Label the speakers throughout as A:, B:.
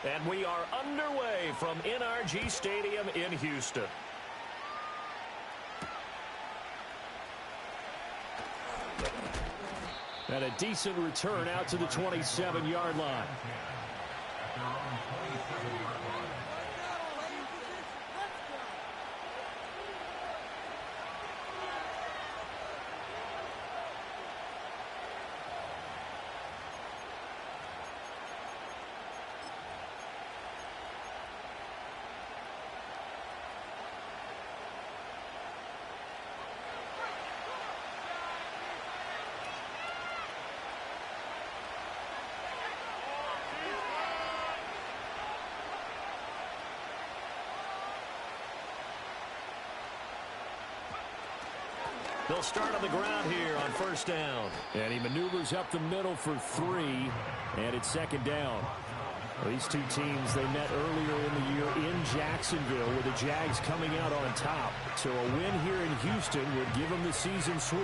A: And we are underway from NRG Stadium in Houston. And a decent return out to the 27-yard line. They'll start on the ground here on first down. And he maneuvers up the middle for 3, and it's second down. These two teams, they met earlier in the year in Jacksonville with the Jags coming out on top. So a win here in Houston would give them the season sweep.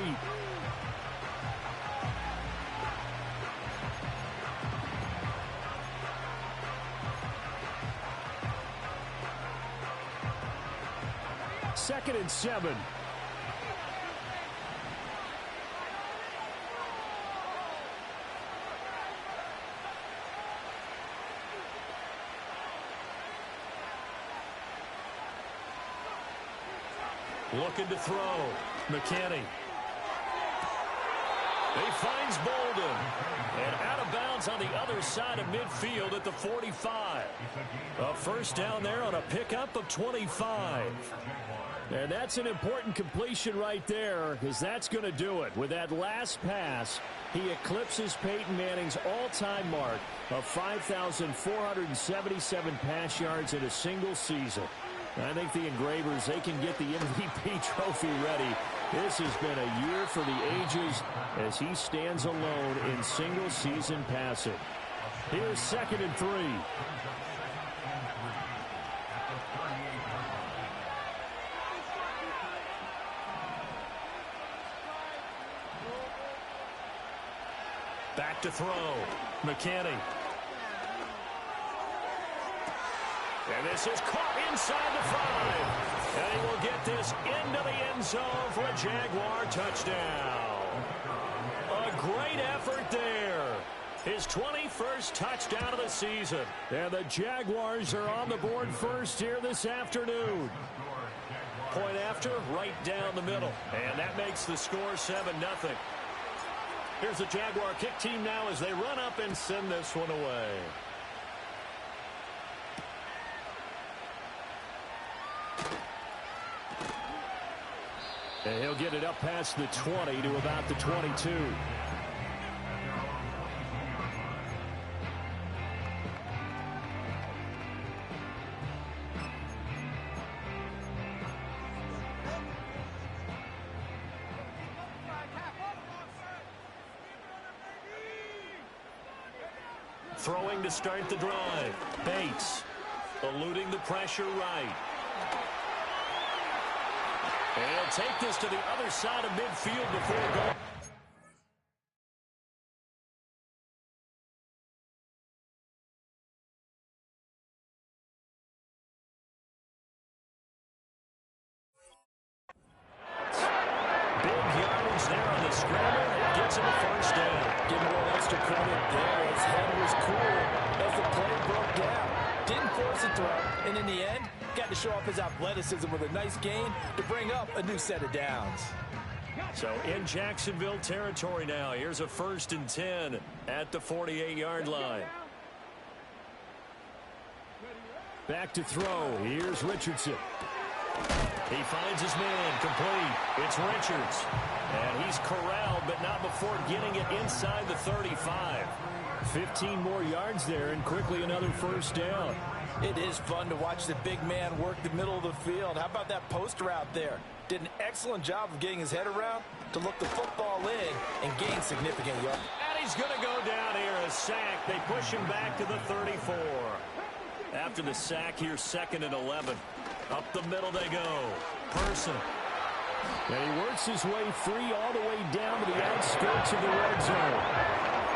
A: Second and 7. Looking to throw. McKinney. He finds Bolden. And out of bounds on the other side of midfield at the 45. A first down there on a pickup of 25. And that's an important completion right there, because that's going to do it. With that last pass, he eclipses Peyton Manning's all-time mark of 5,477 pass yards in a single season. I think the Engravers, they can get the MVP trophy ready. This has been a year for the ages as he stands alone in single-season passing. Here's second and 3. Back to throw. McKinney. And this is caught inside the 5. And he will get this into the end zone for a Jaguar touchdown. A great effort there. His 21st touchdown of the season. And the Jaguars are on the board first here this afternoon. Point after, right down the middle. And that makes the score 7-0. Here's the Jaguar kick team now as they run up and send this one away. And he'll get it up past the 20 to about the 22. Throwing to start the drive. Bates eluding the pressure right. And he'll take this to the other side of midfield before going. Big yardage there on the scramble. It gets him a first down.
B: Give him a little extra credit there. His head was cool as the play broke down. Didn't force a throw. And in the end, got to show off his athleticism with a nice gain to bring up a new set of downs.
A: So in Jacksonville territory now. Here's a 1st and 10 at the 48-yard line. Back to throw. Here's Richardson. He finds his man complete. It's Richards. And he's corralled, but not before getting it inside the 35. 15 more yards there, and quickly another first down.
B: It is fun to watch the big man work the middle of the field. How about that post route there? Did an excellent job of getting his head around to look the football in and gain significant yards.
A: And he's going to go down here, a sack. They push him back to the 34. After the sack, here's 2nd and 11. Up the middle they go. Person.
C: And he works his way free all the way down to the outskirts of the red zone.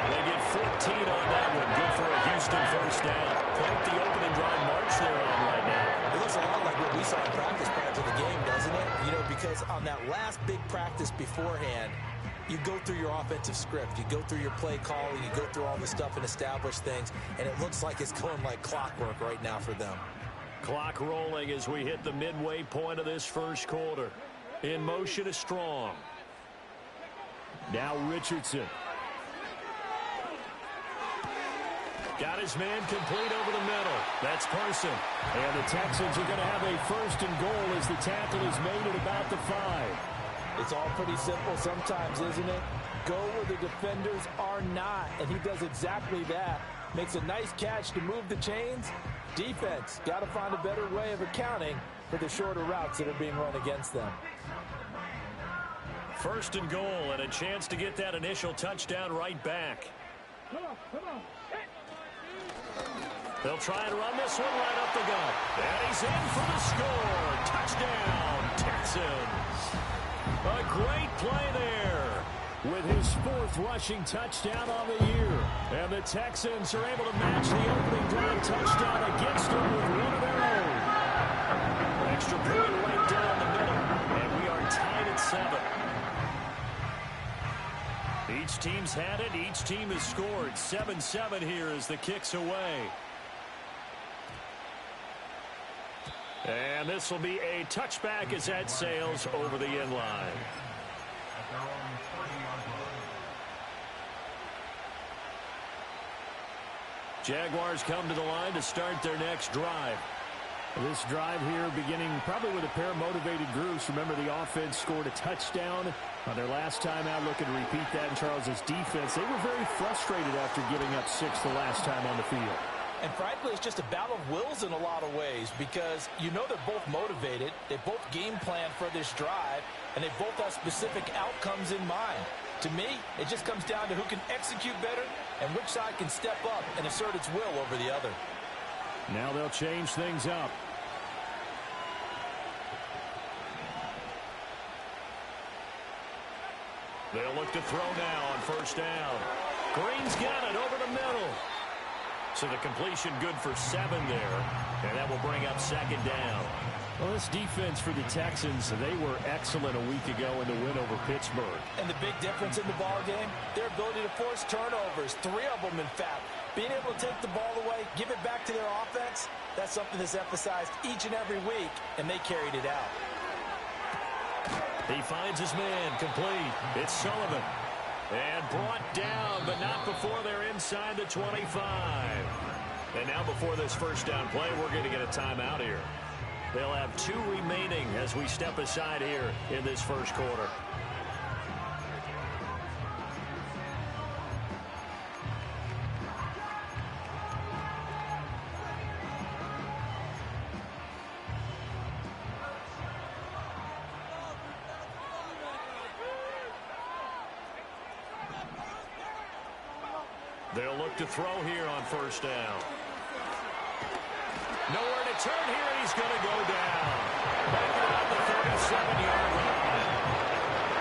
A: They get 14 on that one. Good for a Houston first down. Quite the opening drive march they're on right now.
B: It looks a lot like what we saw in practice prior to the game, doesn't it? You know, because on that last big practice beforehand, you go through your offensive script. You go through your play calling. You go through all the stuff and establish things. And it looks like it's going like clockwork right now for them.
A: Clock rolling as we hit the midway point of this first quarter. In motion is Strong. Now Richardson. Got his man complete over the middle. That's Parson. And the Texans are going to have a first and goal as the tackle is made at about the 5.
B: It's all pretty simple sometimes, isn't it? Go where the defenders are not, and he does exactly that. Makes a nice catch to move the chains. Defense, got to find a better way of accounting for the shorter routes that are being run against them.
A: First and goal, and a chance to get that initial touchdown right back.
C: Come on.
A: They'll try and run this one right up the gut. And he's in for the score. Touchdown, Texans. A great play there with his 4th rushing touchdown on the year. And the Texans are able to match the opening drive touchdown against them with one of their own. Extra point right down the middle, and we are tied at 7. Each team's had it. Each team has scored. 7-7 here as the kick's away. And this will be a touchback as that sails over the end line. Jaguars come to the line to start their next drive.
D: This drive here beginning probably with a pair of motivated groups. Remember, the offense scored a touchdown on their last time out, looking to repeat that in Charles's defense. They were very frustrated after giving up 6 the last time on the field.
B: And frankly, it's just a battle of wills in a lot of ways because you know they're both motivated. They both game plan for this drive, and they both have specific outcomes in mind. To me, it just comes down to who can execute better and which side can step up and assert its will over the other.
D: Now they'll change things up.
A: They'll look to throw now on first down. Green's got it over the middle. So the completion good for 7 there. And that will bring up second down.
D: Well, this defense for the Texans, they were excellent a week ago in the win over Pittsburgh.
B: And the big difference in the ball game, their ability to force turnovers, 3 of them in fact. Being able to take the ball away, give it back to their offense, that's something that's emphasized each and every week, and they carried it out.
A: He finds his man complete. It's Sullivan. And brought down, but not before they're inside the 25. And now before this first down play, we're going to get a timeout here. They'll have 2 remaining as we step aside here in this first quarter. They'll look to throw here on first down. Nowhere to turn here, and he's going to go down. Back at the 37-yard line.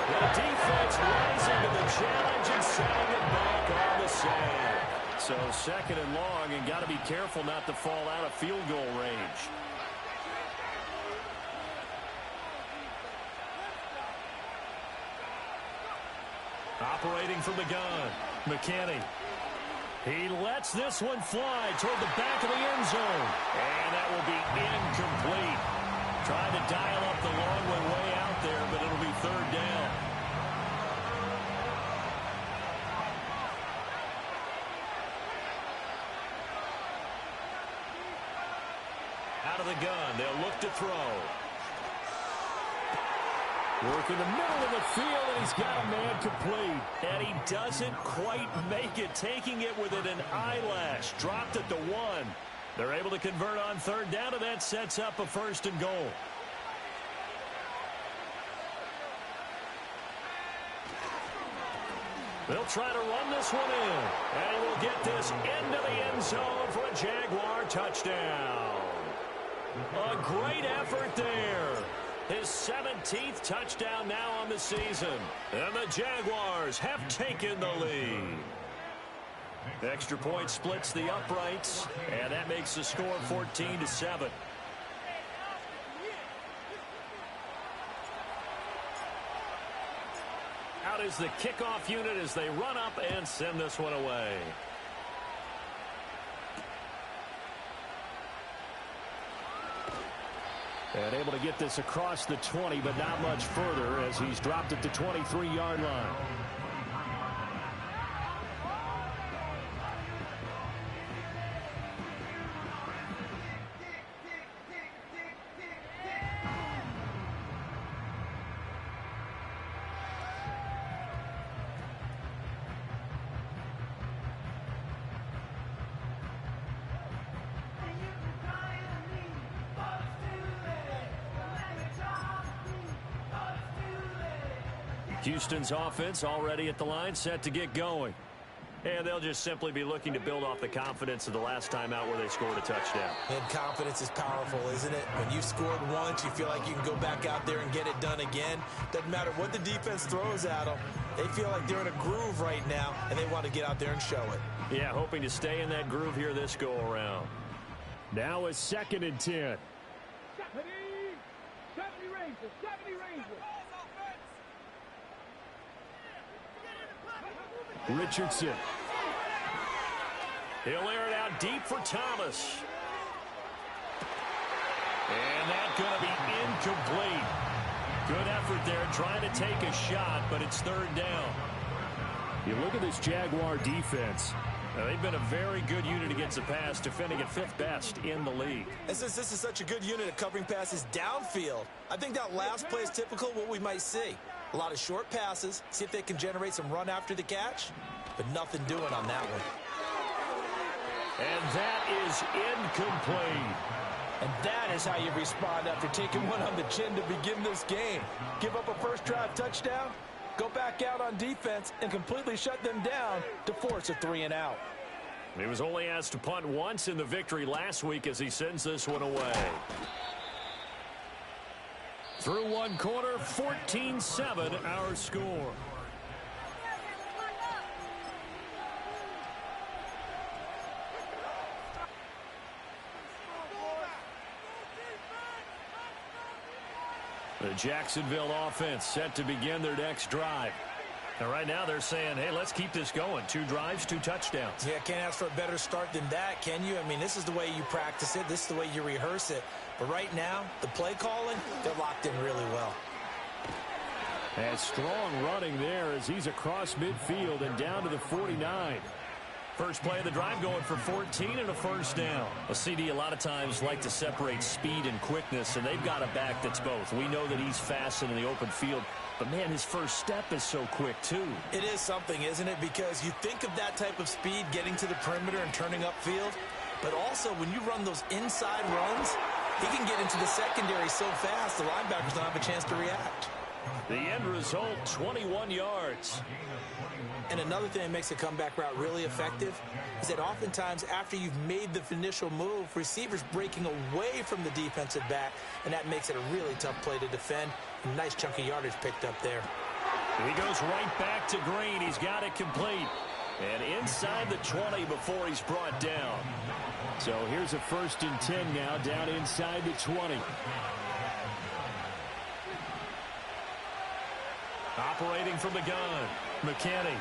A: The defense rising to the challenge and sending it back on the sand. So second and long, and got to be careful not to fall out of field goal range. Operating from the gun, McKinney. He lets this one fly toward the back of the end zone. And that will be incomplete. Trying to dial up the long one way out there, but it'll be third down. Out of the gun, they'll look to throw. Work in the middle of the field, and he's got a man complete. And he doesn't quite make it, taking it within an eyelash. Dropped at the 1. They're able to convert on third down, and that sets up a first and goal. They'll try to run this one in. And he will get this into the end zone for a Jaguar touchdown. A great effort there. His 17th touchdown now on the season. And the Jaguars have taken the lead. Extra point splits the uprights, and that makes the score 14-7. Out is the kickoff unit as they run up and send this one away.
D: And able to get this across the 20, but not much further as he's dropped at the 23-yard line.
A: Houston's offense already at the line, set to get going. And they'll just simply be looking to build off the confidence of the last time out where they scored a touchdown.
B: And confidence is powerful, isn't it? When you've scored once, you feel like you can go back out there and get it done again. Doesn't matter what the defense throws at them. They feel like they're in a groove right now, and they want to get out there and show it.
A: Yeah, hoping to stay in that groove here this go-around.
D: Now a 2nd and 10.
C: 70 Rangers, 70 Rangers.
D: Richardson.
A: He'll air it out deep for Thomas. And that's going to be incomplete. Good effort there trying to take a shot, but it's 3rd down.
D: You look at this Jaguar defense.
A: They've been a very good unit against the pass, defending at 5th best in the league.
B: And since this is such a good unit at covering passes downfield, I think that last play is typical of what we might see. A lot of short passes, see if they can generate some run after the catch, but nothing doing on that one.
A: And that is incomplete.
B: And that is how you respond after taking one on the chin to begin this game. Give up a first drive touchdown, go back out on defense, and completely shut them down to force a 3-and-out.
A: He was only asked to punt once in the victory last week as he sends this one away. Through one quarter, 14-7 our score. The Jacksonville offense set to begin their next drive. And right now they're saying, hey, let's keep this going. 2 drives, 2 touchdowns.
B: Yeah, can't ask for a better start than that, can you? I mean, this is the way you practice it. This is the way you rehearse it. But right now, the play calling, they're locked in really well.
D: And strong running there as he's across midfield and down to the 49.
A: First play of the drive going for 14 and a first down. A CD a lot of times like to separate speed and quickness, and they've got a back that's both. We know that he's fast in the open field, but, man, his first step is so quick, too.
B: It is something, isn't it? Because you think of that type of speed getting to the perimeter and turning upfield, but also when you run those inside runs, he can get into the secondary so fast the linebackers don't have a chance to react.
A: The end result, 21 yards.
B: And another thing that makes a comeback route really effective is that oftentimes after you've made the initial move, receivers breaking away from the defensive back, and that makes it a really tough play to defend. A nice chunk of yardage picked up there.
A: He goes right back to Green. He's got it complete. And inside the 20 before he's brought down.
D: So here's a 1st and 10 now, down inside the 20.
A: Operating from the gun, McKinney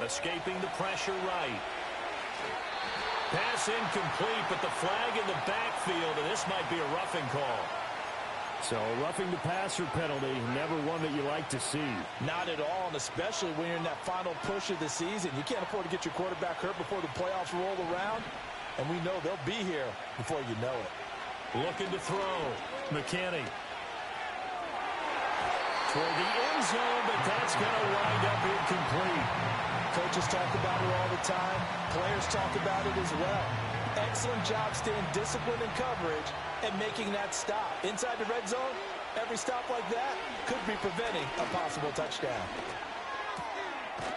A: escaping the pressure right. Pass incomplete, but the flag in the backfield, and this might be a roughing call.
D: So roughing the passer penalty, never one that you like to see.
B: Not at all, and especially when you're in that final push of the season. You can't afford to get your quarterback hurt before the playoffs roll around, and we know they'll be here before you know it.
A: Looking to throw, McKinney. Toward the end zone, but that's going to wind up incomplete.
B: Coaches talk about it all the time. Players talk about it as well. Excellent job staying disciplined in coverage and making that stop. Inside the red zone, every stop like that could be preventing a possible touchdown.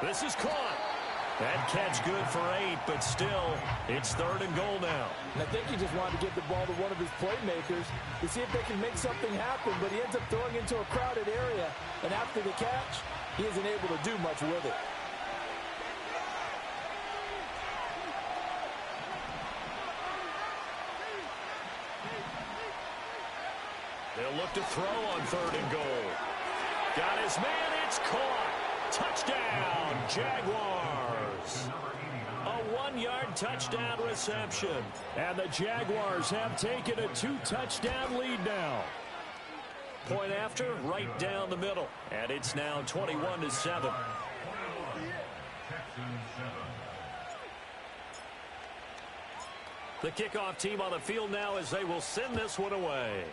A: This is caught. That catch good for 8, but still, it's 3rd and goal now.
B: And I think he just wanted to give the ball to one of his playmakers to see if they can make something happen, but he ends up throwing into a crowded area, and after the catch, he isn't able to do much with it.
A: He'll look to throw on 3rd and goal. Got his man. It's caught. Touchdown, Jaguars. A 1-yard touchdown reception.
D: And the Jaguars have taken a 2-touchdown lead now.
A: Point after, right down the middle. And it's now 21-7. The kickoff team on the field now as they will send this one away.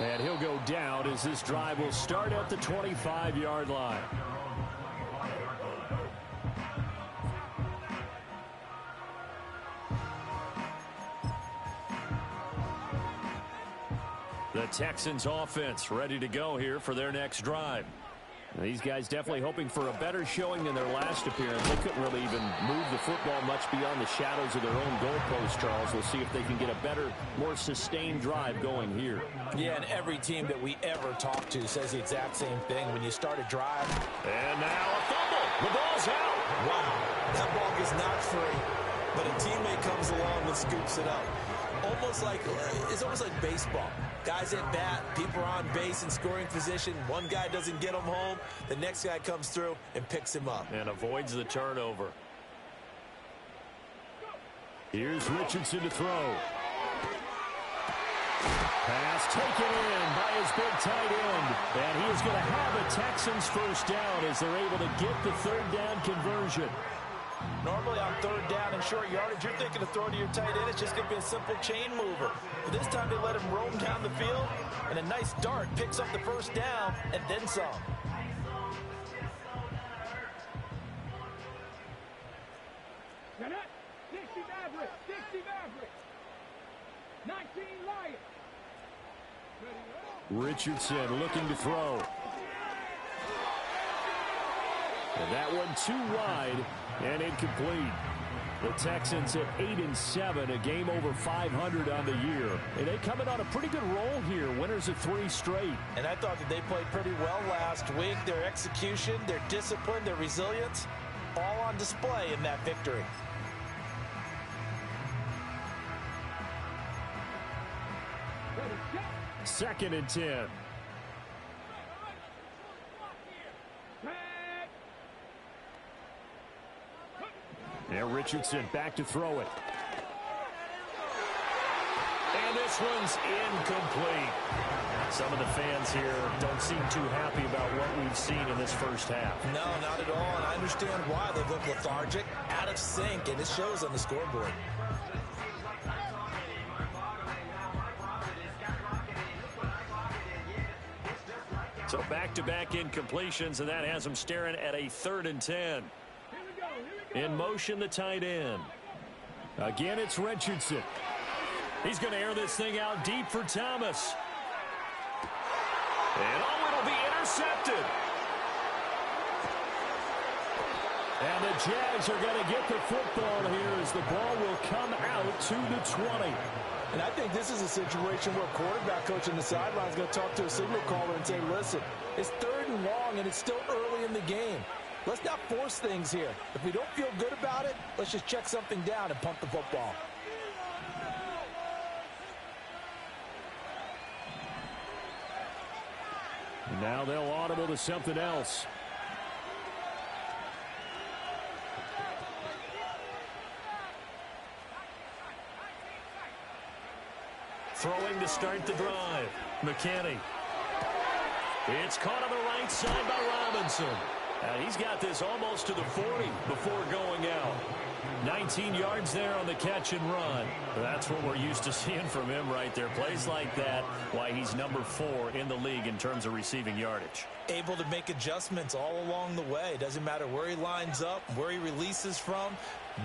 D: And he'll go down as this drive will start at the 25-yard line.
A: The Texans offense ready to go here for their next drive.
D: These guys definitely hoping for a better showing than their last appearance. They couldn't really even move the football much beyond the shadows of their own goalpost, Charles. We'll see if they can get a better, more sustained drive going here.
B: Yeah, and every team that we ever talk to says the exact same thing. When you start a drive.
A: And now a fumble. The ball's out.
B: Wow, that ball is not free. But a teammate comes along and scoops it up. It's almost like baseball. Guys at bat, people are on base in scoring position. One guy doesn't get him home. The next guy comes through and picks him up.
A: And avoids the turnover.
D: Here's Richardson to throw. Pass taken in by his big tight end. And he is going to have a Texans first down as they're able to get the 3rd down conversion.
B: Normally on 3rd down and short yardage, you're thinking of throwing to your tight end. It's just going to be a simple chain mover. But this time they let him roam down the field, and a nice dart picks up the first down and then some.
C: Get it? 60 Maverick. 60 Maverick. 19 Lions.
D: Richardson looking to throw. And that one too wide and incomplete. The Texans at 8-7, a game over 500 on the year. And they coming on a pretty good roll here, winners of 3 straight.
B: And I thought that they played pretty well last week. Their execution, their discipline, their resilience, all on display in that victory.
D: Second and 10. And Richardson back to throw it.
A: And this one's incomplete. Some of the fans here don't seem too happy about what we've seen in this first half.
B: No, not at all, and I understand why. They look lethargic, out of sync, and it shows on the scoreboard.
A: So back-to-back incompletions, and that has them staring at a 3rd and 10. In motion, the tight end.
D: Again, it's Richardson.
A: He's going to air this thing out deep for Thomas. And it'll be intercepted.
D: And the Jags are going to get the football here as the ball will come out to the 20.
B: And I think this is a situation where a quarterback coach on the sideline is going to talk to a signal caller and say, listen, it's 3rd and long and it's still early in the game. Let's not force things here. If we don't feel good about it, let's just check something down and punt the football.
D: Now they'll audible to something else.
A: Throwing to start the drive. McKinney. It's caught on the right side by Robinson. And he's got this almost to the 40 before going out. 19 yards there on the catch and run. That's what we're used to seeing from him right there. Plays like that, why he's number 4 in the league in terms of receiving yardage.
B: Able to make adjustments all along the way. Doesn't matter where he lines up, where he releases from.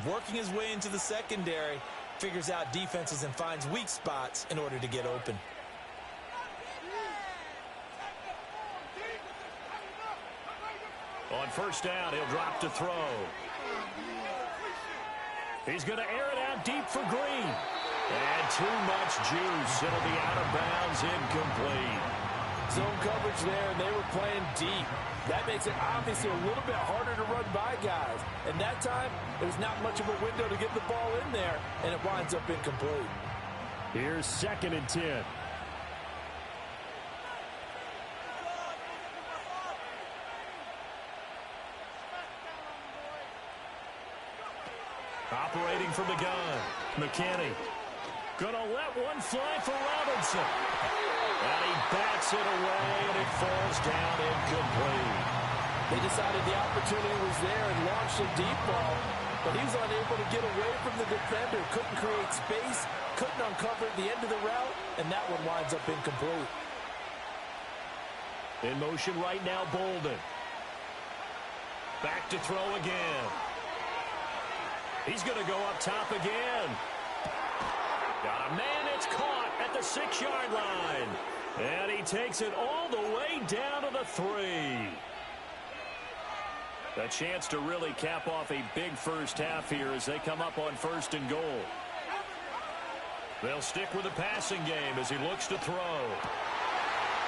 B: Working his way into the secondary. Figures out defenses and finds weak spots in order to get open.
A: On first down, he'll drop to throw. He's going to air it out deep for Green. And too much juice. It'll be out of bounds, incomplete.
B: zone coverage there, and they were playing deep. That makes it obviously a little bit harder to run by guys. And that time, there's not much of a window to get the ball in there, and it winds up incomplete.
D: Here's 2nd and 10.
A: Operating from the gun, McKinney. Gonna let one fly for Robinson. And he bats it away, and it falls down incomplete.
B: They decided the opportunity was there and launched a deep ball, but he was unable to get away from the defender. Couldn't create space, couldn't uncover the end of the route, and that one winds up incomplete.
A: In motion right now, Bolden. Back to throw again. He's going to go up top again. Got a man, it's caught at the 6-yard line. And he takes it all the way down to the 3. A chance to really cap off a big first half here as they come up on 1st and goal. They'll stick with the passing game as he looks to throw.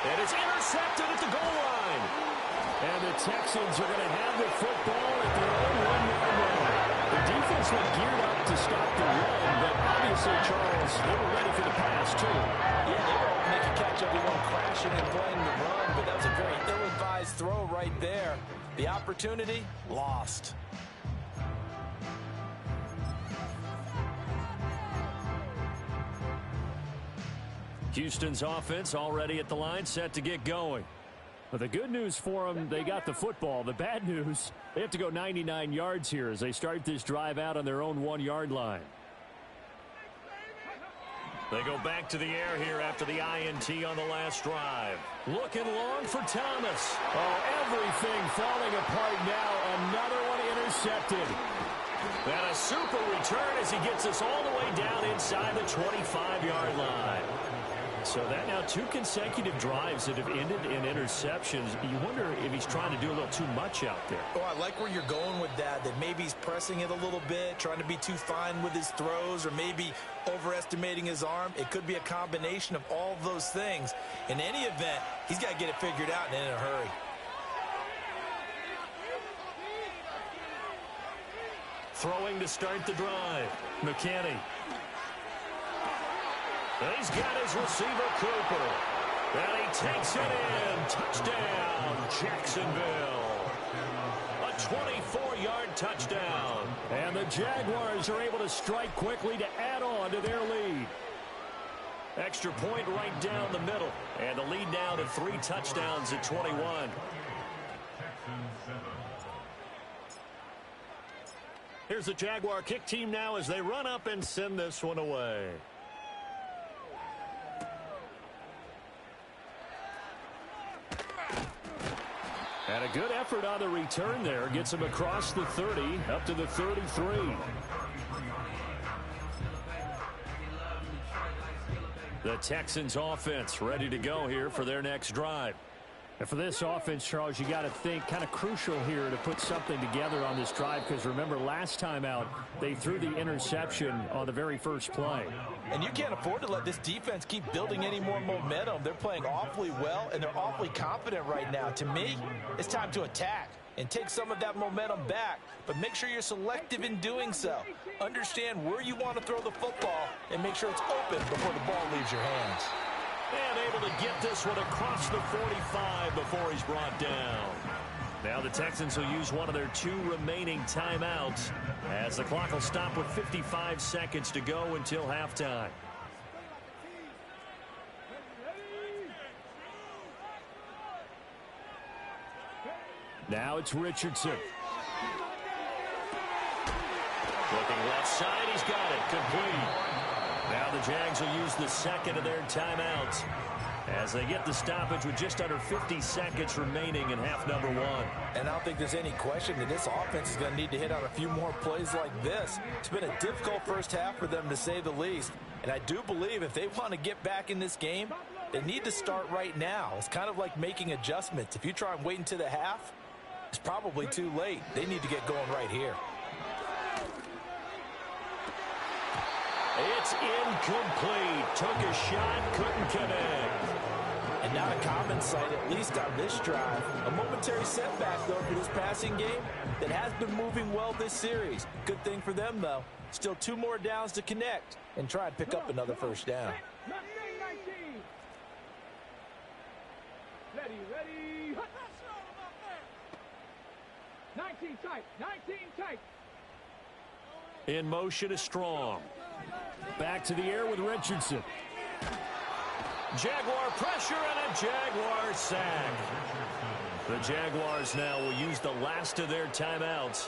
A: And it's intercepted at the goal line.
D: And the Texans are going to have the football at their own 1-yard line. The defense went geared up to stop the run, but obviously, Charles, they were ready for the pass, too.
B: Yeah, they were hoping they could catch everyone crashing and playing the run, but that was a very ill-advised throw right there. The opportunity, lost.
A: Houston's offense already at the line, set to get going.
D: But the good news for them, they got the football. The bad news, they have to go 99 yards here as they start this drive out on their own 1-yard line.
A: They go back to the air here after the INT on the last drive. Looking long for Thomas.
D: Oh, everything falling apart now. Another one intercepted.
A: And a super return as he gets us all the way down inside the 25-yard line. So that now 2 consecutive drives that have ended in interceptions. You wonder if he's trying to do a little too much out there.
B: Oh, I like where you're going with that maybe he's pressing it a little bit, trying to be too fine with his throws, or maybe overestimating his arm. It could be a combination of all of those things. In any event, he's got to get it figured out and in a hurry.
A: Throwing to start the drive, McKinney. He's got his receiver, Cooper. And he takes it in. Touchdown, Jacksonville. A 24-yard touchdown.
D: And the Jaguars are able to strike quickly to add on to their lead.
A: Extra point right down the middle. And the lead now to 3 touchdowns at 21. Here's the Jaguar kick team now as they run up and send this one away.
D: And a good effort on the return there. Gets him across the 30, up to the 33.
A: The Texans offense ready to go here for their next drive.
D: And for this offense, Charles, you got to think kind of crucial here to put something together on this drive, because remember last time out they threw the interception on the very first play.
B: And you can't afford to let this defense keep building any more momentum. They're playing awfully well, and they're awfully confident right now. To me, it's time to attack and take some of that momentum back, but make sure you're selective in doing so. Understand where you want to throw the football and make sure it's open before the ball leaves your hands.
A: And able to get this one across the 45 before he's brought down. Now the Texans will use one of their 2 remaining timeouts as the clock will stop with 55 seconds to go until halftime.
D: Now it's Richardson.
A: Looking left side, he's got it. Complete. Now the Jags will use the second of their timeouts as they get the stoppage with just under 50 seconds remaining in half number 1.
B: And I don't think there's any question that this offense is going to need to hit on a few more plays like this. It's been a difficult first half for them, to say the least. And I do believe if they want to get back in this game, they need to start right now. It's kind of like making adjustments. If you try and wait until the half, it's probably too late. They need to get going right here.
A: It's incomplete. Took a shot, couldn't connect.
B: And Not a common sight, at least on this drive. A momentary setback, though, for this passing game that has been moving well this series. Good thing for them, though. Still 2 more downs to connect and try and pick up another first down.
C: 19 tight, 19 tight.
A: In motion is Strong.
D: Back to the air with Richardson.
A: Jaguar pressure and a Jaguar sack. The Jaguars now will use the last of their timeouts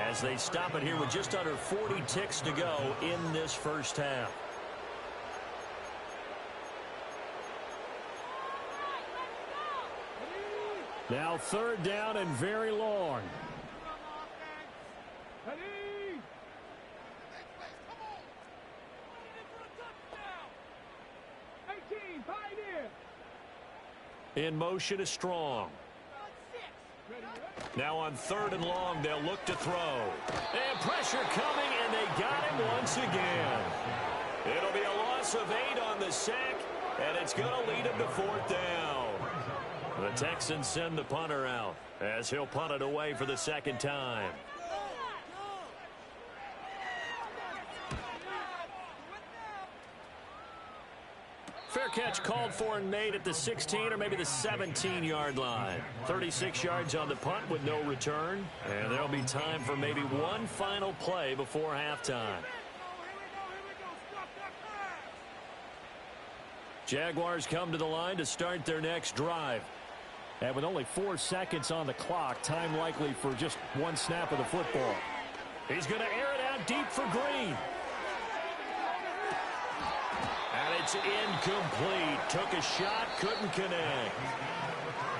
A: as they stop it here with just under 40 ticks to go in this first half.
D: Now 3rd down and very long.
C: Ready?
A: In motion is Strong. Now on 3rd and long, they'll look to throw. And pressure coming, and they got him once again. It'll be a loss of 8 on the sack, and it's going to lead him to 4th down. The Texans send the punter out as he'll punt it away for the 2nd time. Fair catch called for and made at the 16 or maybe the 17-yard line. 36 yards on the punt with no return. And there'll be time for maybe one final play before halftime. Jaguars come to the line to start their next drive.
D: And with only 4 seconds on the clock, time likely for just 1 snap of the football.
A: He's going to air it out deep for Green. And it's incomplete. Took a shot, couldn't connect.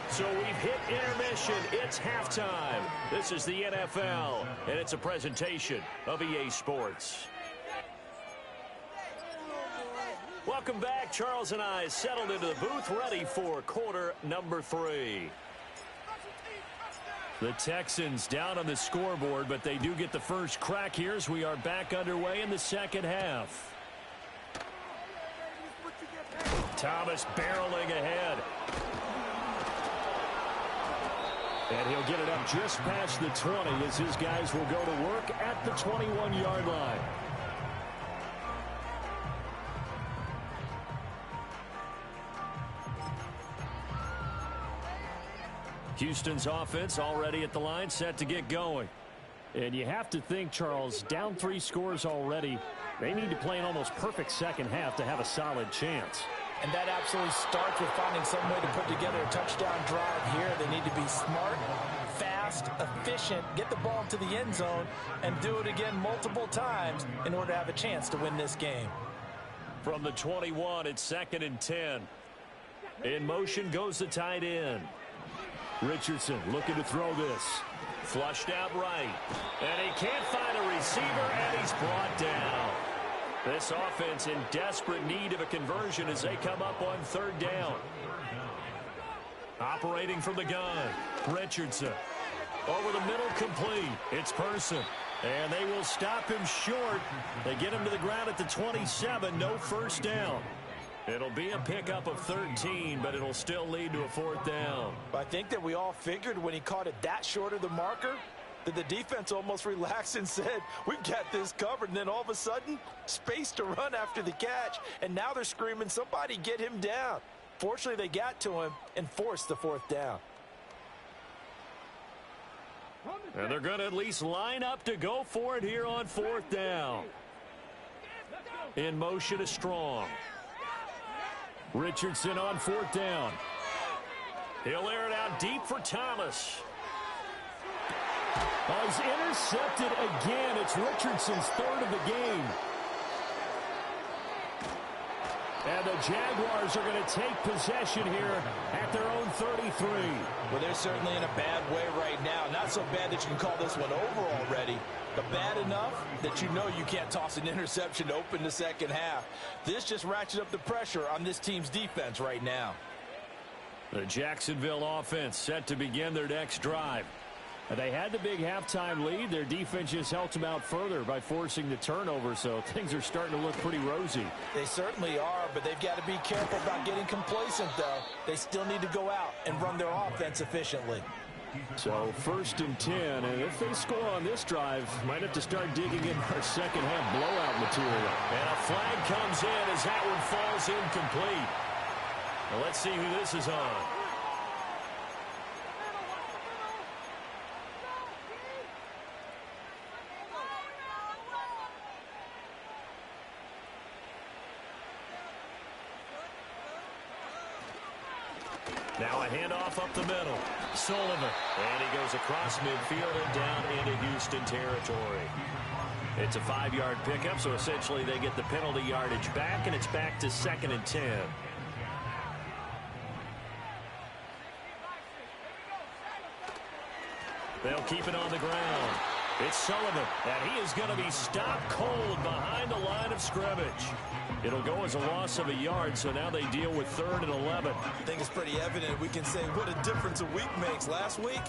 A: So we've hit intermission. It's halftime. This is the NFL, and it's a presentation of EA Sports. Welcome back. Charles and I settled into the booth, ready for quarter number 3. The Texans down on the scoreboard, but they do get the first crack here as we are back underway in the second half. Thomas barreling ahead. And he'll get it up just past the 20 as his guys will go to work at the 21-yard line. Houston's offense already at the line, set to get going.
D: And you have to think, Charles, down 3 scores already. They need to play an almost perfect second half to have a solid chance.
B: And that absolutely starts with finding some way to put together a touchdown drive here. They need to be smart, fast, efficient, get the ball to the end zone, and do it again multiple times in order to have a chance to win this game.
A: From the 21, it's 2nd and 10. In motion goes the tight end.
D: Richardson looking to throw this.
A: Flushed out right. And he can't find a receiver, and he's brought down. This offense in desperate need of a conversion as they come up on 3rd down. Operating from the gun, Richardson. Over the middle, complete. It's Person. And they will stop him short. They get him to the ground at the 27. No first down. It'll be a pickup of 13, but it'll still lead to a 4th down.
B: I think that we all figured when he caught it that short of the marker that the defense almost relaxed and said, we've got this covered. And then all of a sudden, space to run after the catch. And now they're screaming, somebody get him down. Fortunately, they got to him and forced the 4th down.
A: And they're going to at least line up to go for it here on 4th down. In motion is Strong.
D: Richardson on 4th down.
A: He'll air it out deep for Thomas.
D: Oh, he's intercepted again. It's Richardson's 3rd of the game. And the Jaguars are going to take possession here at their own 33.
B: Well, they're certainly in a bad way right now. Not so bad that you can call this one over already, but bad enough that you know you can't toss an interception to open the second half. This just ratchets up the pressure on this team's defense right now.
A: The Jacksonville offense set to begin their next drive.
D: They had the big halftime lead. Their defense just helped them out further by forcing the turnover, so things are starting to look pretty rosy.
B: They certainly are, but they've got to be careful about getting complacent, though. They still need to go out and run their offense efficiently.
D: So 1st and 10, and if they score on this drive, might have to start digging in our second-half blowout material.
A: And a flag comes in as that one falls incomplete. Well, let's see who this is on. Now a handoff up the middle. Sullivan. And he goes across midfield and down into Houston territory. It's a 5-yard pickup, so essentially they get the penalty yardage back, and it's back to 2nd and 10. They'll keep it on the ground. It's Sullivan, and he is going to be stopped cold behind the line of scrimmage. It'll go as a loss of a yard, so now they deal with 3rd and 11.
B: I think it's pretty evident. We can say what a difference a week makes. Last week,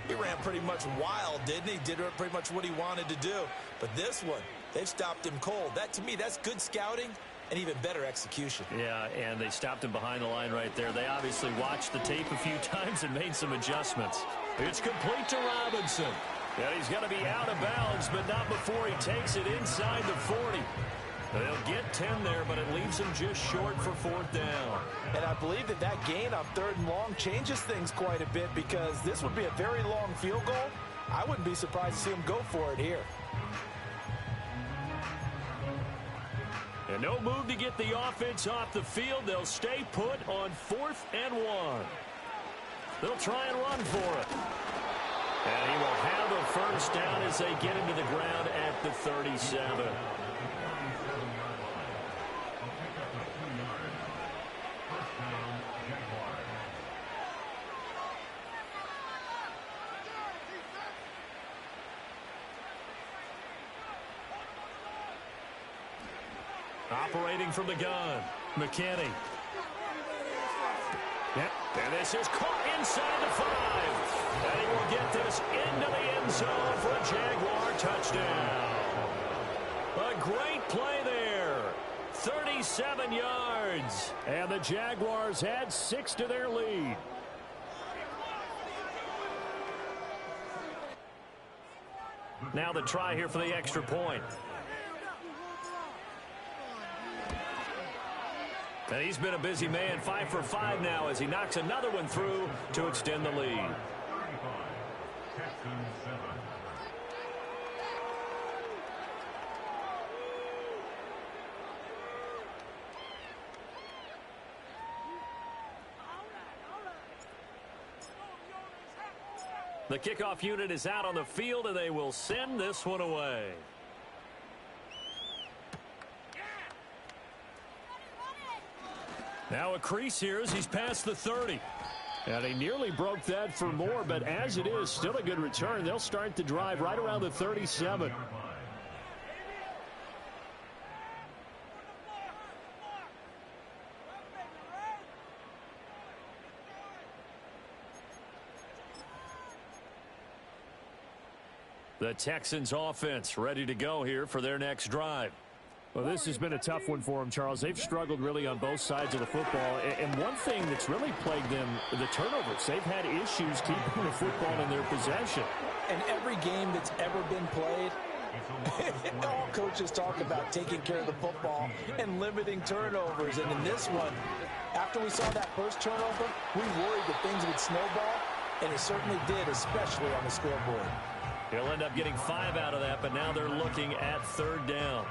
B: he ran pretty much wild, didn't he? Did pretty much what he wanted to do. But this one, they've stopped him cold. That, to me, that's good scouting and even better execution.
A: Yeah, and they stopped him behind the line right there. They obviously watched the tape a few times and made some adjustments. It's complete to Robinson. And he's going to be out of bounds, but not before he takes it inside the 40. They'll get 10 there, but it leaves him just short for 4th down.
B: And I believe that gain on 3rd and long changes things quite a bit, because this would be a very long field goal. I wouldn't be surprised to see him go for it here.
A: And no move to get the offense off the field. They'll stay put on 4th and 1. They'll try and run for it. And he will have a 1st down as they get him to the ground at the 37. Operating from the gun, McKinney. Yep. And this is caught inside the 5. And he will get this into the end zone for a Jaguar touchdown. A great play there. 37 yards.
D: And the Jaguars had 6 to their lead.
A: Now the try here for the extra point. And he's been a busy man, 5 for 5 now as he knocks another one through to extend the lead. The kickoff unit is out on the field, and they will send this one away. Now a crease here as he's past the 30.
D: And he nearly broke that for more, but as it is, still a good return. They'll start the drive right around the 37. The Texans offense ready to go here for their next drive. Well, this has been a tough one for them, Charles. They've struggled really on both sides of the football. And one thing that's really plagued them, the turnovers. They've had issues keeping the football in their possession.
B: And every game that's ever been played, all coaches talk about taking care of the football and limiting turnovers. And in this one, after we saw that first turnover, we worried that things would snowball, and it certainly did, especially on the scoreboard.
A: He'll end up getting 5 out of that, but now they're looking at 3rd down.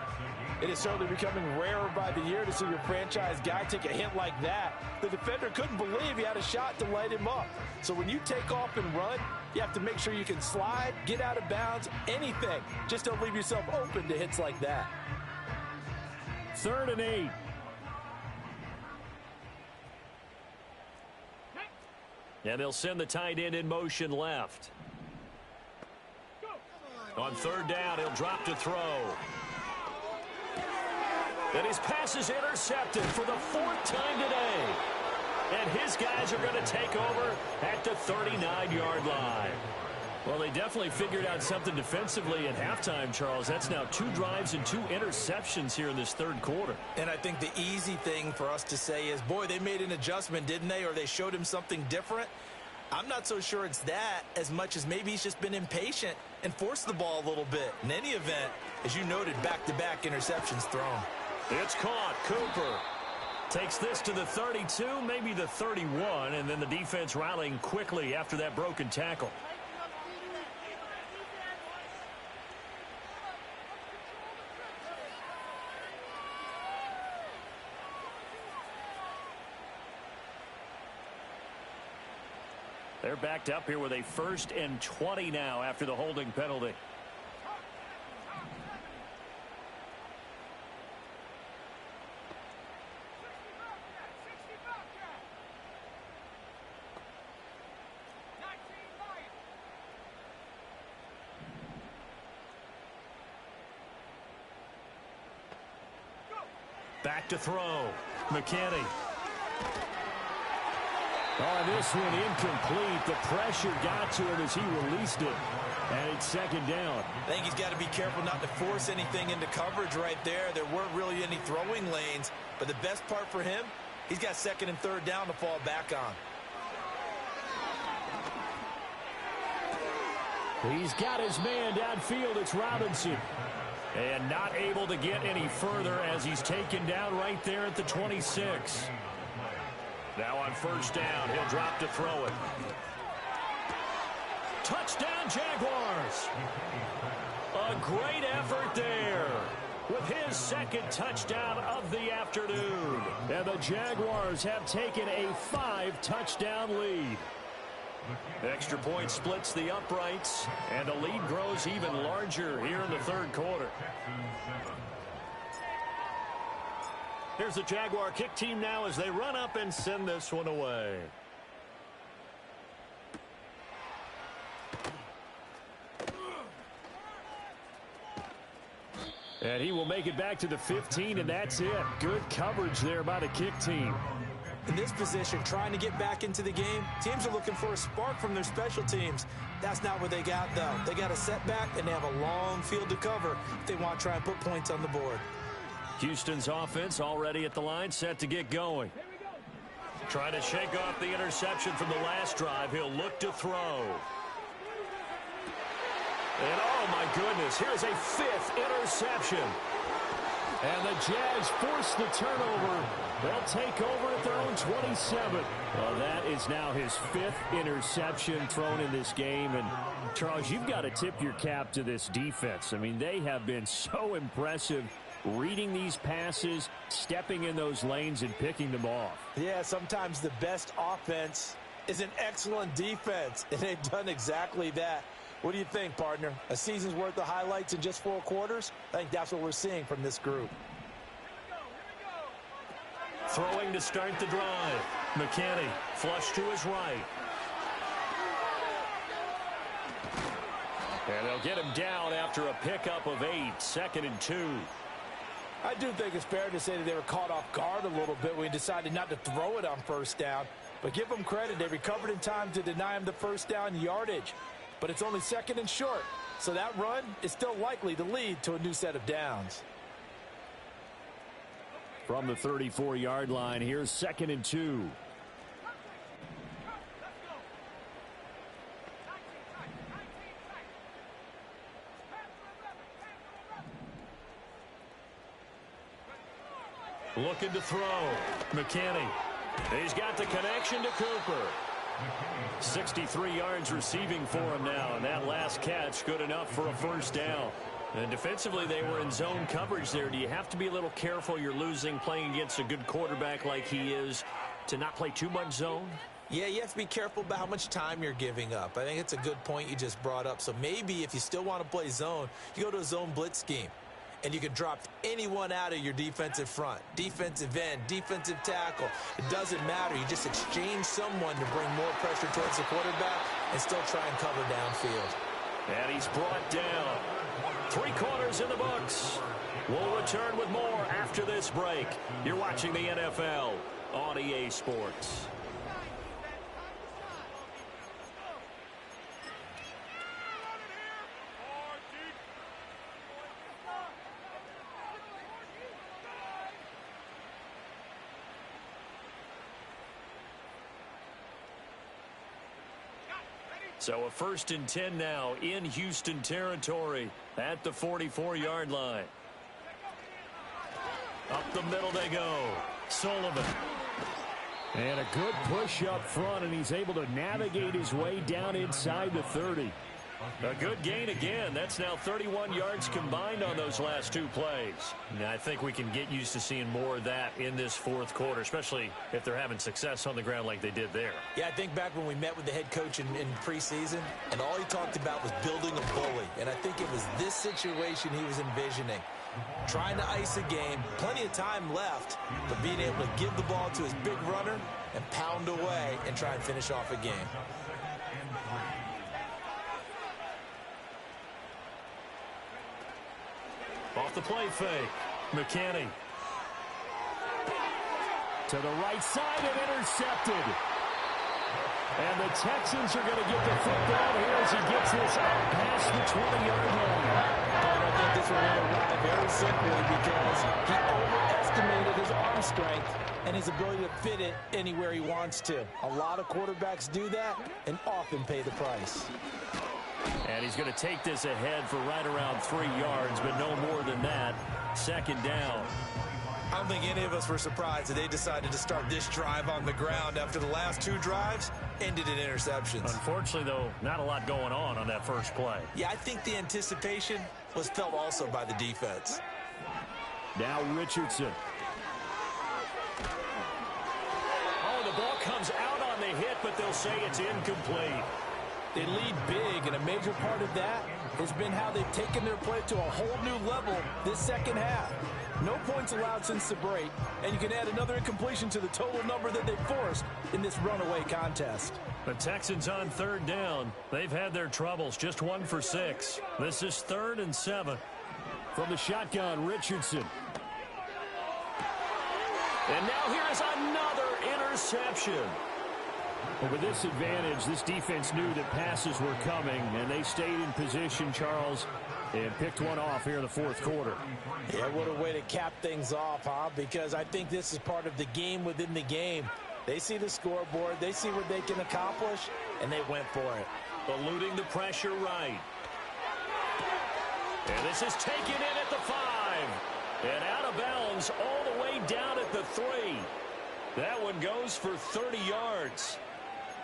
B: It is certainly becoming rarer by the year to see your franchise guy take a hit like that. The defender couldn't believe he had a shot to light him up. So when you take off and run, you have to make sure you can slide, get out of bounds, anything. Just don't leave yourself open to hits like that.
D: 3rd and 8.
A: And they'll send the tight end in motion left. On 3rd down, he'll drop to throw. And his pass is intercepted for the 4th time today. And his guys are going to take over at the 39-yard line.
D: Well, they definitely figured out something defensively at halftime, Charles. That's now 2 drives and 2 interceptions here in this third quarter.
B: And I think the easy thing for us to say is, boy, they made an adjustment, didn't they? Or they showed him something different. I'm not so sure it's that as much as maybe he's just been impatient and forced the ball a little bit. In any event, as you noted, back-to-back interceptions thrown.
A: It's caught. Cooper takes this to the 32, maybe the 31, and then the defense rallying quickly after that broken tackle. They're backed up here with a 1st and 20 now after the holding penalty. Back to throw. McKinney.
D: Oh, this one incomplete. The pressure got to him as he released it. And it's 2nd down.
B: I think he's got to be careful not to force anything into coverage right there. There weren't really any throwing lanes. But the best part for him, he's got 2nd and 3rd down to fall back
D: on. He's got his man downfield. It's Robinson.
A: And not able to get any further as he's taken down right there at the 26. Now on 1st down, he'll drop to throw it. Touchdown, Jaguars. A great effort there with his 2nd touchdown of the afternoon.
D: And the Jaguars have taken a 5-touchdown lead.
A: Extra point splits the uprights, and the lead grows even larger here in the 3rd quarter. Here's the Jaguar kick team now as they run up and send this one away.
D: And he will make it back to the 15, and that's it. Good coverage there by the kick team.
B: In this position, trying to get back into the game, teams are looking for a spark from their special teams. That's not what they got, though. They got a setback, and they have a long field to cover if they want to try and put points on the board.
A: Houston's offense already at the line, set to get going. Trying to shake off the interception from the last drive. He'll look to throw. And oh my goodness, here's a 5th interception.
D: And the Jags force the turnover. They'll take over at their own 27. Well, that is now his 5th interception thrown in this game. And, Charles, you've got to tip your cap to this defense. I mean, they have been so impressive reading these passes, stepping in those lanes, and picking them off.
B: Yeah, sometimes the best offense is an excellent defense, and they've done exactly that. What do you think, partner? A season's worth of highlights in just 4 quarters? I think that's what we're seeing from this group.
A: Throwing to start the drive. McKinney, flush to his right. And they'll get him down after a pickup of 8, 2nd and 2.
B: I do think it's fair to say that they were caught off guard a little bit when he decided not to throw it on 1st down. But give them credit. They recovered in time to deny him the 1st down yardage. But it's only 2nd and short. So that run is still likely to lead to a new set of downs.
D: From the 34-yard line, here's 2nd and 2.
A: Looking to throw. McKinney. He's got the connection to Cooper. 63 yards receiving for him now, and that last catch good enough for a 1st down. And defensively, they were in zone coverage there. Do you have to be a little careful? You're losing, playing against a good quarterback like he is, to not play too much zone?
B: Yeah, you have to be careful about how much time you're giving up. I think it's a good point you just brought up. So maybe if you still want to play zone, you go to a zone blitz scheme. And you can drop anyone out of your defensive front. Defensive end, defensive tackle. It doesn't matter. You just exchange someone to bring more pressure towards the quarterback and still try and cover downfield.
A: And he's brought down. 3 quarters in the books. We'll return with more after this break. You're watching the NFL on EA Sports. So a 1st and 10 now in Houston territory at the 44-yard line. Up the middle they go. Sullivan.
D: And a good push up front, and he's able to navigate his way down inside the 30.
A: A good gain again. That's now 31 yards combined on those last 2 plays. Now, I think we can get used to seeing more of that in this 4th quarter, especially if they're having success on the ground like they did there.
B: Yeah, I think back when we met with the head coach in preseason, and all he talked about was building a bully. And I think it was this situation he was envisioning. Trying to ice a game, plenty of time left, but being able to give the ball to his big runner and pound away and try and finish off a game.
A: Off the play fake. McKinney.
D: To the right side and intercepted. And the Texans are going to get the football here as he gets this out past the 20-yard line.
B: And I think this one went awry very simply because he overestimated his arm strength and his ability to fit it anywhere he wants to. A lot of quarterbacks do that and often pay the price.
A: And he's going to take this ahead for right around 3 yards, but no more than that. 2nd down.
B: I don't think any of us were surprised that they decided to start this drive on the ground after the last 2 drives ended in interceptions.
A: Unfortunately, though, not a lot going on that first play.
B: Yeah, I think the anticipation was felt also by the defense.
D: Now Richardson.
A: Oh, the ball comes out on the hit, but they'll say it's incomplete.
B: They lead big, and a major part of that has been how they've taken their play to a whole new level this second half. No points allowed since the break, and you can add another incompletion to the total number that they forced in this runaway contest.
A: The Texans on 3rd down. They've had their troubles, just 1 for 6. This is 3rd and 7.
D: From the shotgun, Richardson.
A: And now here's another interception.
D: But with this advantage, this defense knew that passes were coming, and they stayed in position, Charles, and picked one off here in the 4th quarter.
B: Yeah, what a way to cap things off, huh? Because I think this is part of the game within the game. They see the scoreboard, they see what they can accomplish, and they went for it.
A: Eluding the pressure right. And this is taken in at the 5. And out of bounds all the way down at the 3. That one goes for 30 yards.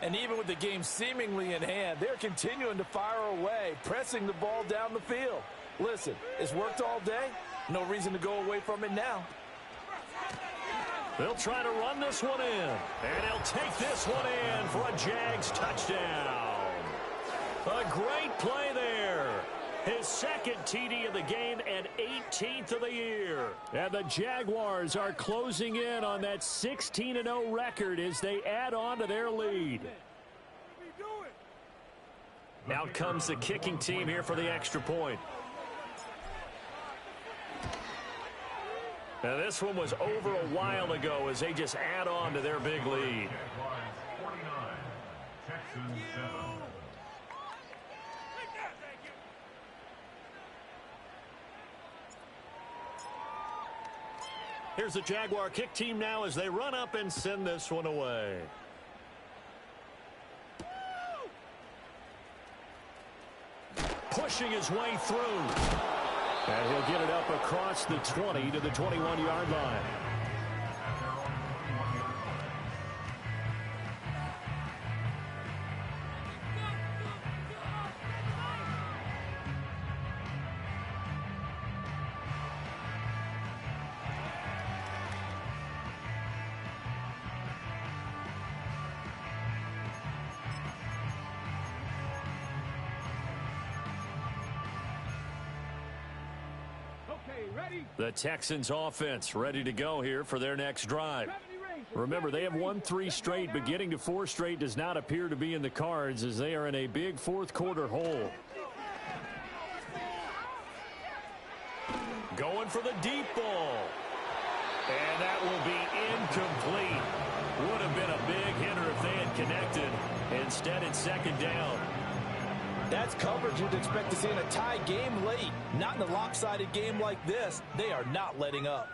B: And even with the game seemingly in hand, they're continuing to fire away, pressing the ball down the field. Listen, it's worked all day. No reason to go away from it now.
A: They'll try to run this one in. And he'll take this one in for a Jags touchdown. A great play there. His 2nd TD of the game and 18th of the year.
D: And the Jaguars are closing in on that 16-0 record as they add on to their lead.
A: Out comes the kicking team here for the extra point. Now this one was over a while ago as they just add on to their big lead. Here's the Jaguar kick team now as they run up and send this one away. Pushing his way through.
D: And he'll get it up across the 20 to the 21-yard line. The Texans offense ready to go here for their next drive. Remember, they have won 3 straight, but getting to 4 straight does not appear to be in the cards as they are in a big 4th quarter hole.
A: Going for the deep ball. And that will be incomplete. Would have been a big hitter if they had connected. Instead, it's 2nd down.
B: That's coverage you'd expect to see in a tie game late. Not in a lopsided game like this. They are not letting up.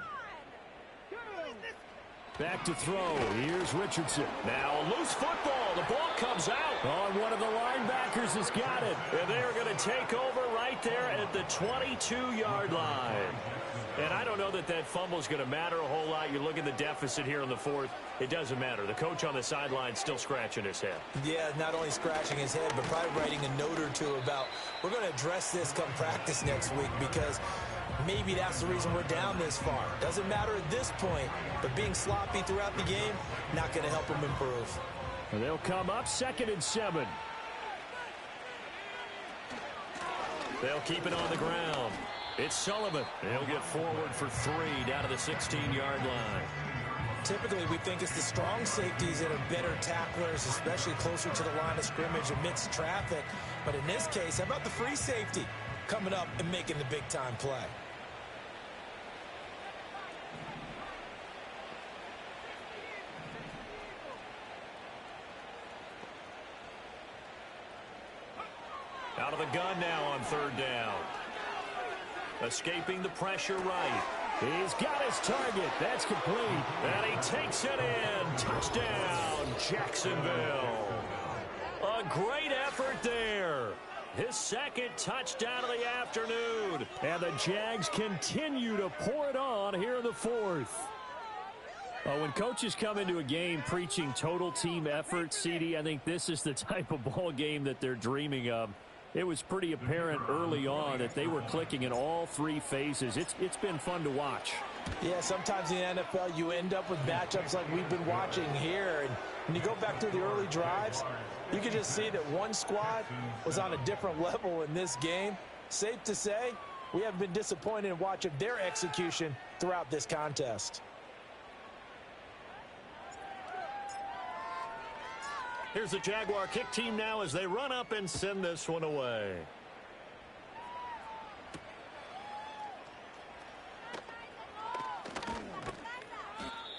D: Back to throw. Here's Richardson.
A: Now a loose football. The ball comes out.
D: Oh, and one of the linebackers has got it.
A: And they're going to take over right there at the 22-yard line. And I don't know that that fumble is going to matter a whole lot. You look at the deficit here in the fourth. It doesn't matter. The coach on the sideline still scratching his head.
B: Yeah, not only scratching his head, but probably writing a note or two about, we're going to address this come practice next week, because maybe that's the reason we're down this far. Doesn't matter at this point, but being sloppy throughout the game, not going to help them improve.
D: And they'll come up 2nd and 7.
A: They'll keep it on the ground. It's Sullivan. He'll get forward for 3 down to the 16-yard line.
B: Typically, we think it's the strong safeties that are better tacklers, especially closer to the line of scrimmage amidst traffic. But in this case, how about the free safety coming up and making the big-time play?
A: Out of the gun now on 3rd down. Escaping the pressure right.
D: He's got his target. That's complete.
A: And he takes it in. Touchdown, Jacksonville. A great effort there. His 2nd touchdown of the afternoon.
D: And the Jags continue to pour it on here in the 4th. When coaches come into a game preaching total team effort, CD, I think this is the type of ball game that they're dreaming of. It was pretty apparent early on that they were clicking in all 3 phases. It's been fun to watch.
B: Yeah, sometimes in the NFL you end up with matchups like we've been watching here. And when you go back through the early drives, you can just see that one squad was on a different level in this game. Safe to say, we haven't been disappointed in watching their execution throughout this contest.
A: Here's the Jaguar kick team now as they run up and send this one away.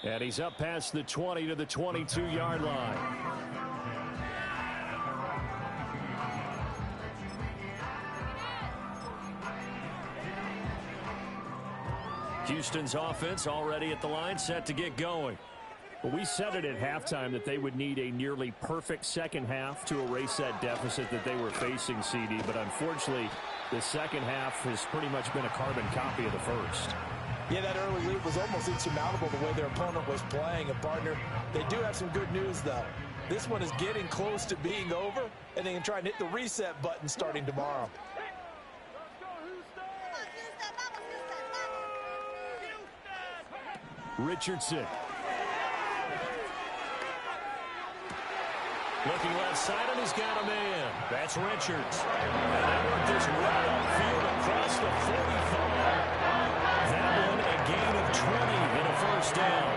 D: And he's up past the 20 to the 22-yard line. Houston's offense already at the line, set to get going. Well, we said it at halftime that they would need a nearly perfect second half to erase that deficit that they were facing, CD. But unfortunately, the second half has pretty much been a carbon copy of the first.
B: Yeah, that early lead was almost insurmountable the way their opponent was playing. And, partner, they do have some good news, though. This one is getting close to being over, and they can try and hit the reset button starting tomorrow.
D: Richardson.
A: Looking left side, and he's got a man. That's Richards. And they work this right upfield across the 45. That one a gain of 20 and a first down.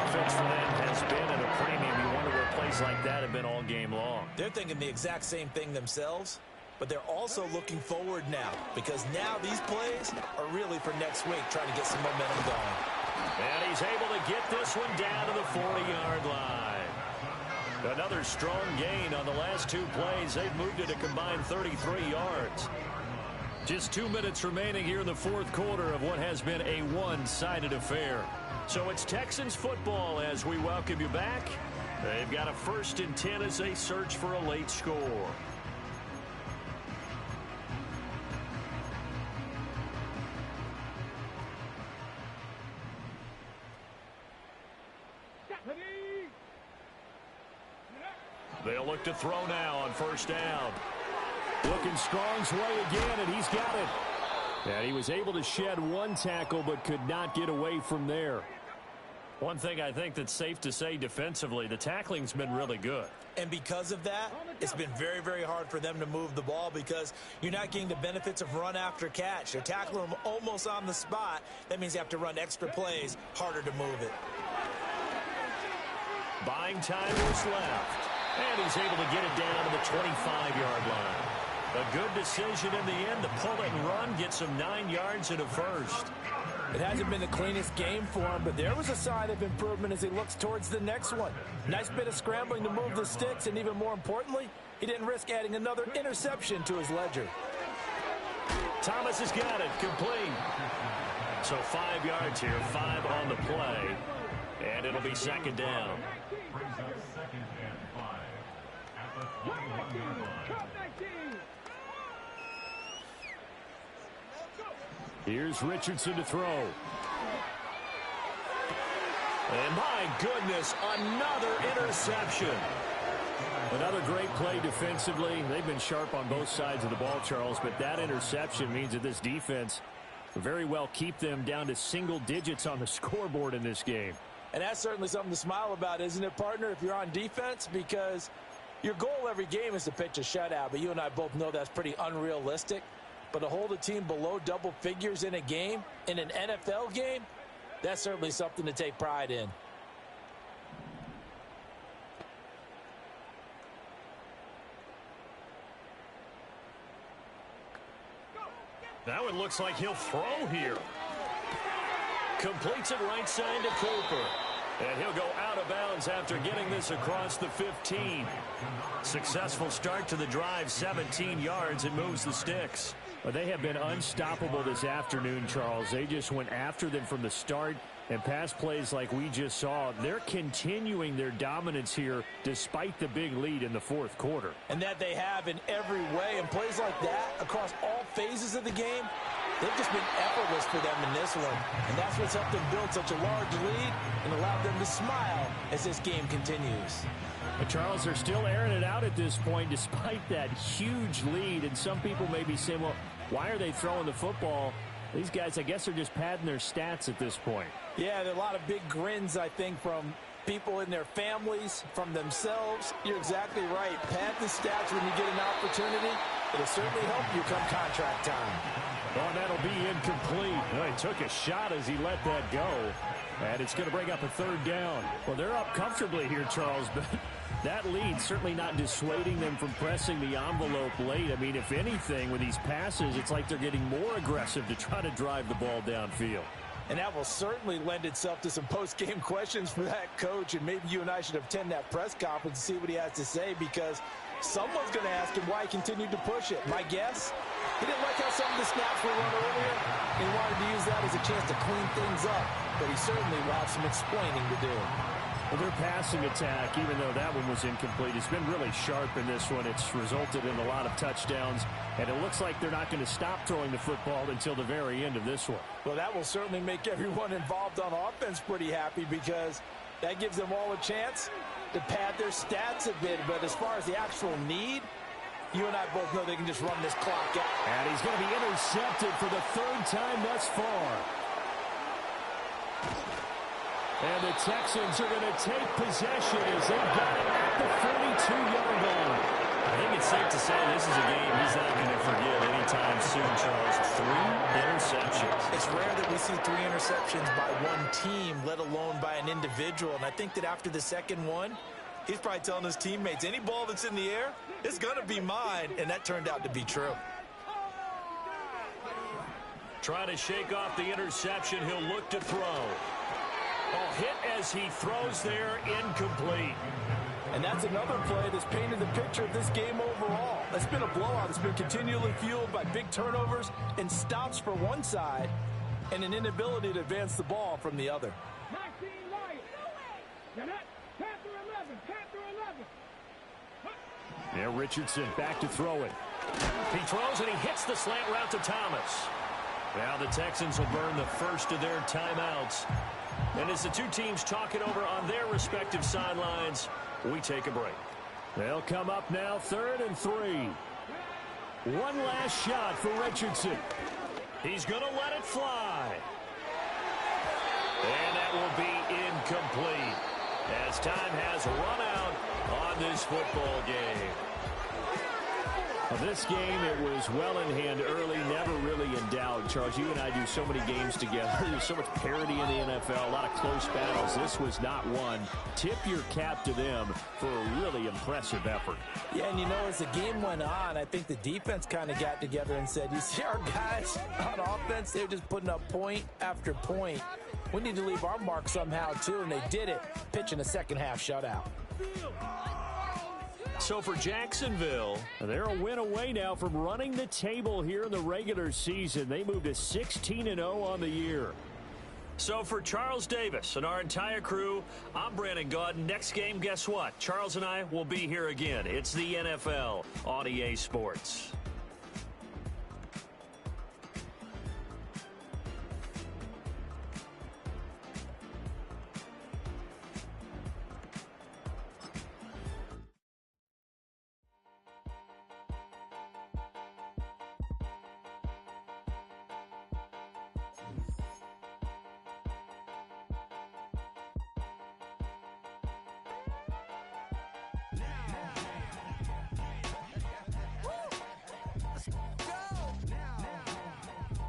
A: Offense for them has been at a premium. You wonder where plays like that have been all game long.
B: They're thinking the exact same thing themselves, but they're also looking forward now, because now these plays are really for next week, trying to get some momentum going.
A: And he's able to get this one down to the 40-yard line. Another strong gain on the last 2 plays. They've moved it a combined 33 yards. Just 2 minutes remaining here in the 4th quarter of what has been a one-sided affair. So it's Texans football as we welcome you back. They've got a 1st and 10 as they search for a late score. They'll look to throw now on 1st down.
D: Looking Strong's way again, and he's got it. And he was able to shed 1 tackle, but could not get away from there.
A: One thing I think that's safe to say defensively, the tackling's been really good.
B: And because of that, it's been very, very hard for them to move the ball, because you're not getting the benefits of run after catch. They're tackling them almost on the spot. That means you have to run extra plays, harder to move it.
A: Buying time was left. And he's able to get it down to the 25-yard line. A good decision in the end to pull it and run, get some 9 yards and a first.
B: It hasn't been the cleanest game for him, but there was a sign of improvement as he looks towards the next one. Nice bit of scrambling to move the sticks, and even more importantly, he didn't risk adding another interception to his ledger.
A: Thomas has got it, complete. So 5 yards here, 5 on the play. And it'll be second down.
D: Here's Richardson to throw.
A: And my goodness, another interception.
D: Another great play defensively. They've been sharp on both sides of the ball, Charles, but that interception means that this defense will very well keep them down to single digits on the scoreboard in this game.
B: And that's certainly something to smile about, isn't it, partner, if you're on defense? Because your goal every game is to pitch a shutout, but you and I both know that's pretty unrealistic. But to hold a team below double figures in a game, in an NFL game, that's certainly something to take pride in.
A: Now it looks like he'll throw here. Completes it right side to Cooper. And he'll go out of bounds after getting this across the 15. Successful start to the drive, 17 yards, and moves the sticks.
D: Well, they have been unstoppable this afternoon, Charles. They just went after them from the start, and pass plays like we just saw, they're continuing their dominance here despite the big lead in the fourth quarter.
B: And that they have in every way, and plays like that across all phases of the game, they've just been effortless for them in this one. And that's what's helped them build such a large lead and allowed them to smile as this game continues.
D: But Charles, they're still airing it out at this point despite that huge lead. And some people may be saying, well, why are they throwing the football? These guys, I guess, are just padding their stats at this point.
B: Yeah, there are a lot of big grins, I think, from people in their families, from themselves. You're exactly right. Pad the stats when you get an opportunity. It'll certainly help you come contract time.
D: Oh, and that'll be incomplete. Oh, he took a shot as he let that go. And it's going to bring up a third down. Well, they're up comfortably here, Charles, but that lead certainly not dissuading them from pressing the envelope late. I mean, if anything, with these passes, it's like they're getting more aggressive to try to drive the ball downfield.
B: And that will certainly lend itself to some post-game questions for that coach. And maybe you and I should attend that press conference and see what he has to say, because someone's going to ask him why he continued to push it. My guess, he didn't like how some of the snaps were run earlier. He wanted to use that as a chance to clean things up. But he certainly will have some explaining to do.
D: Well, their passing attack, even though that one was incomplete, has been really sharp in this one. It's resulted in a lot of touchdowns, and it looks like they're not going to stop throwing the football until the very end of this one.
B: Well, that will certainly make everyone involved on offense pretty happy, because that gives them all a chance to pad their stats a bit. But as far as the actual need, you and I both know they can just run this clock out.
D: And he's going to be intercepted for the third time thus far. And the Texans are going to take possession as they got it at the 42-yard line.
A: I think it's safe to say this is a game he's not going to forget anytime soon, Charles. 3 interceptions.
B: It's rare that we see 3 interceptions by one team, let alone by an individual. And I think that after the second one, he's probably telling his teammates, any ball that's in the air, it's going to be mine. And that turned out to be true.
A: Trying to shake off the interception. He'll look to throw. Oh, hit as he throws there, incomplete.
B: And that's another play that's painted the picture of this game overall. It's been a blowout. It's been continually fueled by big turnovers and stops for one side and an inability to advance the ball from the other.
C: 19 Lions. Panther 11. Panther 11.
D: Yeah, Richardson back to throw it.
A: He throws and he hits the slant route to Thomas. Now the Texans will burn the first of their timeouts. And as the two teams talk it over on their respective sidelines, we take a break.
D: They'll come up now, 3rd and 3. One last shot for Richardson.
A: He's going to let it fly. And that will be incomplete as time has run out on this football game.
D: Well, this game, it was well in hand early, never really in doubt. Charles, you and I do so many games together. There's so much parity in the NFL, a lot of close battles. This was not one. Tip your cap to them for a really impressive effort.
B: Yeah, and you know, as the game went on, I think the defense kind of got together and said, you see our guys on offense, they're just putting up point after point. We need to leave our mark somehow, too, and they did it, pitching a second-half shutout.
A: So for Jacksonville,
D: they're a win away now from running the table here in the regular season. They moved to 16-0 on the year.
A: So for Charles Davis and our entire crew, I'm Brandon Gaudin. Next game, guess what? Charles and I will be here again. It's the NFL on EA Sports.